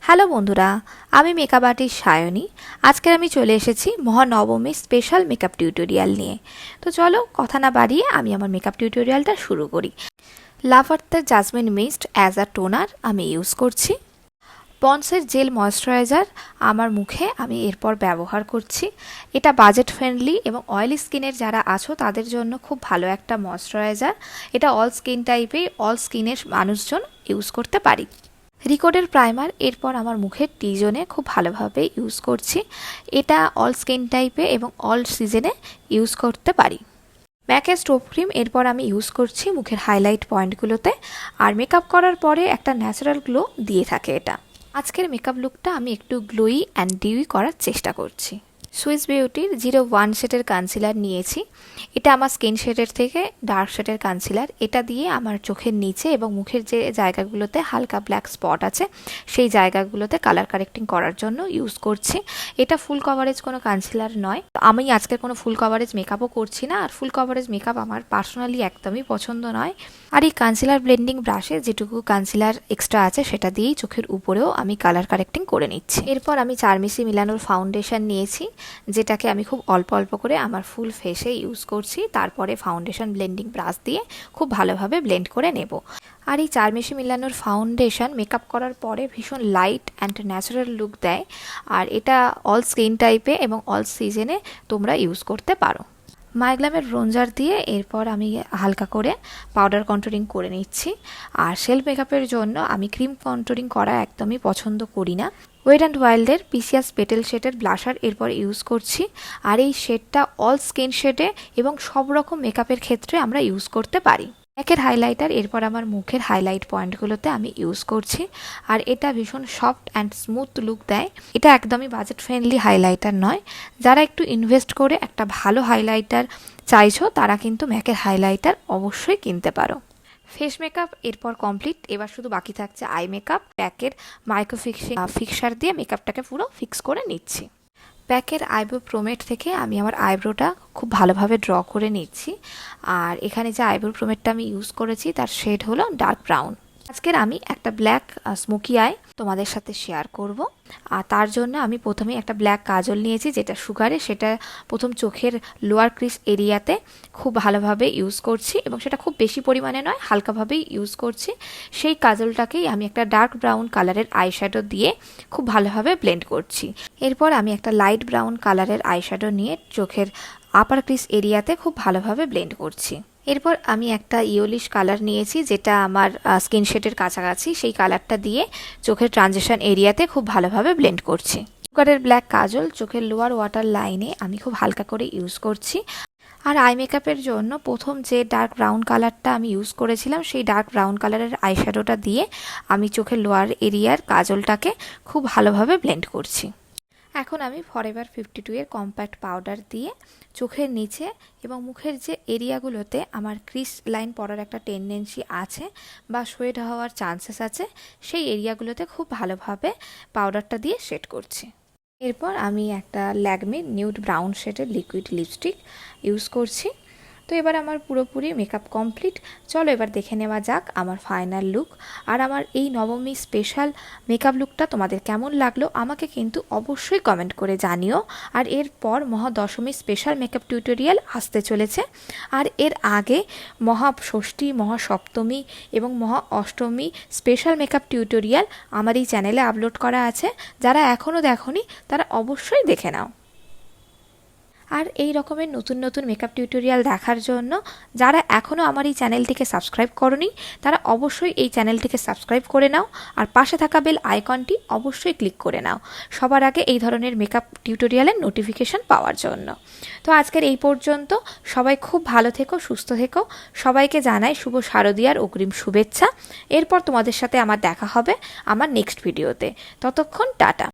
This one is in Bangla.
হ্যালো বন্ধুরা, আমি মেকআপ আর্টিস্ট সায়নী। আজকে আমি চলে এসেছি মহানবমী স্পেশাল মেকআপ টিউটোরিয়াল নিয়ে। তো চলো কথা না বাড়িয়ে আমি আমার মেকআপ টিউটোরিয়ালটা শুরু করি। লাভ আর্থের jasmine mist as a toner আমি ইউজ করছি। পন্ডসের জেল ময়েশ্চারাইজার আমার মুখে আমি এরপর ব্যবহার করছি। এটা বাজেট ফ্রেন্ডলি এবং অয়েলি স্কিনের যারা আছো তাদের জন্য খুব ভালো একটা ময়েশ্চারাইজার। এটা অল স্কিন টাইপে অল স্কিনের মানুষজন ইউজ করতে পারি। রিকোডের প্রাইমার এরপর আমার মুখের টি জোনে খুব ভালোভাবে ইউজ করছি। এটা অল স্কিন টাইপে এবং অল সিজনে ইউজ করতে পারি। ম্যাকের স্টোভ ক্রিম এরপর আমি ইউজ করছি মুখের হাইলাইট পয়েন্টগুলোতে। আর মেকআপ করার পরে একটা ন্যাচারাল গ্লো দিয়ে থাকে এটা। আজকের মেকআপ লুকটা আমি একটু গ্লোই অ্যান্ড ডিউই করার চেষ্টা করছি। সুইস বিউটির 01 শেডের কনসিলার নিয়েছি। এটা আমার স্কিন শেডের থেকে ডার্ক শেডের কনসিলার। এটা দিয়ে আমার চোখের নিচে এবং মুখের যে জায়গাগুলোতে হালকা ব্ল্যাক স্পট আছে সেই জায়গাগুলোতে কালার কারেক্টিং করার জন্য ইউজ করছি। এটা ফুল কভারেজ কোনো কনসিলার নয়। আমি আজকে কোনো ফুল কভারেজ মেকআপও করছি না, আর ফুল কভারেজ মেকআপ আমার পার্সোনালি একদমই পছন্দ নয়। আর এই কনসিলার ব্লেন্ডিং ব্রাশে যেটুকু কনসিলার এক্সট্রা আছে সেটা দিয়েই চোখের উপরেও আমি কালার কারেক্টিং করে নিচ্ছি। এরপর আমি চারমিশি মিলানোর ফাউন্ডেশন নিয়েছি, যেটাকে আমি খুব অল্প অল্প করে আমার ফুল ফেসে ইউজ করছি। তারপরে ফাউন্ডেশন ব্লেন্ডিং ব্রাশ দিয়ে খুব ভালোভাবে ব্লেন্ড করে নেব। আর এই চারমিশি মিলানোর ফাউন্ডেশন মেকআপ করার পরে ভীষণ লাইট অ্যান্ড ন্যাচারাল লুক দেয়। আর এটা অল স্কিন টাইপে এবং অল সিজনে তোমরা ইউজ করতে পারো। মাইগ্লামের ব্রোঞ্জার দিয়ে এরপর আমি হালকা করে পাউডার কন্ট্রোলিং করে নিচ্ছি। আর সেলফ মেকআপের জন্য আমি ক্রিম কন্ট্রোলিং করা একদমই পছন্দ করি না। ওয়েট অ্যান্ড ওয়াইল্ডের পিসিয়াস পেটেল শেডের ব্লাশার এরপর ইউজ করছি। আর এই শেডটা অল স্কিন শেডে এবং সব রকম মেকআপের ক্ষেত্রে আমরা ইউজ করতে পারি। একের হাইলাইটার এরপর আমার মুখের হাইলাইট পয়েন্টগুলোতে আমি ইউজ করছি। আর এটা ভীষণ সফট অ্যান্ড স্মুথ লুক দেয়। এটা একদমই বাজেট ফ্রেন্ডলি হাইলাইটার নয়। যারা একটু ইনভেস্ট করে একটা ভালো হাইলাইটার চাইছো তারা কিন্তু ম্যাকের হাইলাইটার অবশ্যই কিনতে পারো। ফেস মেকআপ এরপর কমপ্লিট। এবার শুধু বাকি থাকছে আই মেকআপ। প্যাকের মাইক্রো ফিক্সার দিয়ে মেকআপটাকে পুরো ফিক্স করে নিচ্ছি। প্যাকের আইব্রো প্রোমেট থেকে আমি আমার আইব্রোটা খুব ভালোভাবে ড্র করে নিচ্ছি। আর এখানে যে আইব্রো প্রোমেটটা আমি ইউজ করেছি তার শেড হলো ডার্ক ব্রাউন। আজকের আমি একটা ব্ল্যাক স্মোকি আই তোমাদের সাথে শেয়ার করব। আর তার জন্য আমি প্রথমে একটা ব্ল্যাক কাজল নিয়েছি, যেটা সুগারে। সেটা প্রথম চোখের লোয়ার ক্রিস এরিয়াতে খুব ভালোভাবে ইউজ করছি এবং সেটা খুব বেশি পরিমাণে নয়, হালকাভাবেই ইউজ করছি। সেই কাজলটাকেই আমি একটা ডার্ক ব্রাউন কালারের আইশ্যাডো দিয়ে খুব ভালোভাবে ব্লেন্ড করছি। এরপর আমি একটা লাইট ব্রাউন কালারের আইশ্যাডো নিয়ে চোখের আপার ক্রিস এরিয়াতে খুব ভালোভাবে ব্লেন্ড করছি। এরপর আমি একটা ইয়োলিশ কালার নিয়েছি, যেটা আমার স্কিন শেডের কাছাকাছি। সেই কালারটা দিয়ে চোখের ট্রানজিশন এরিয়াতে খুব ভালোভাবে ব্লেন্ড করছি। সুগারের ব্ল্যাক কাজল চোখের লোয়ার ওয়াটার লাইনে আমি খুব হালকা করে ইউজ করছি। আর আই মেকআপের জন্য প্রথম যে ডার্ক ব্রাউন কালারটা আমি ইউজ করেছিলাম সেই ডার্ক ব্রাউন কালারের আইশ্যাডোটা দিয়ে আমি চোখের লোয়ার এরিয়ার কাজলটাকে খুব ভালোভাবে ব্লেন্ড করছি। এখন আমি ফরএভার 52 এর কম্প্যাক্ট পাউডার দিয়ে চোখের নিচে এবং মুখের যে এরিয়াগুলোতে আমার ক্রিস লাইন পড়ার একটা টেন্ডেন্সি আছে বা শেড হওয়ার চান্সেস আছে সেই এরিয়াগুলোতে খুব ভালোভাবে পাউডারটা দিয়ে শেড করছি। এরপর আমি একটা ল্যাকমে নিউড ব্রাউন শেডের লিকুইড লিপস্টিক ইউজ করছি। তো এবার আমার পুরোপুরি মেকআপ কমপ্লিট। চলো এবার দেখে নেওয়া যাক আমার ফাইনাল লুক। আর আমার এই নবমী স্পেশাল মেকআপ লুকটা তোমাদের কেমন লাগলো আমাকে কিন্তু অবশ্যই কমেন্ট করে জানিও। আর এরপর মহাদশমী স্পেশাল মেকআপ টিউটোরিয়াল আসতে চলেছে। আর এর আগে মহাষষ্ঠী, মহাসপ্তমী এবং মহা অষ্টমী স্পেশাল মেকআপ টিউটোরিয়াল আমার এই চ্যানেলে আপলোড করা আছে। যারা এখনও দেখোনি তারা অবশ্যই দেখে নাও। আর এই রকমের নতুন নতুন মেকআপ টিউটোরিয়াল দেখার জন্য যারা এখনও আমার এই চ্যানেলটিকে সাবস্ক্রাইব করনি তারা অবশ্যই এই চ্যানেলটিকে সাবস্ক্রাইব করে নাও। আর পাশে থাকা বেল আইকনটি অবশ্যই ক্লিক করে নাও সবার আগে এই ধরনের মেকআপ টিউটোরিয়ালের নোটিফিকেশন পাওয়ার জন্য। তো আজকের এই পর্যন্ত। সবাই খুব ভালো থেকো, সুস্থ থেকো। সবাইকে জানাই শুভ শারদীয়ার অগ্রিম শুভেচ্ছা। এরপর তোমাদের সাথে আমার দেখা হবে আমার নেক্সট ভিডিওতে। ততক্ষণ টাটা।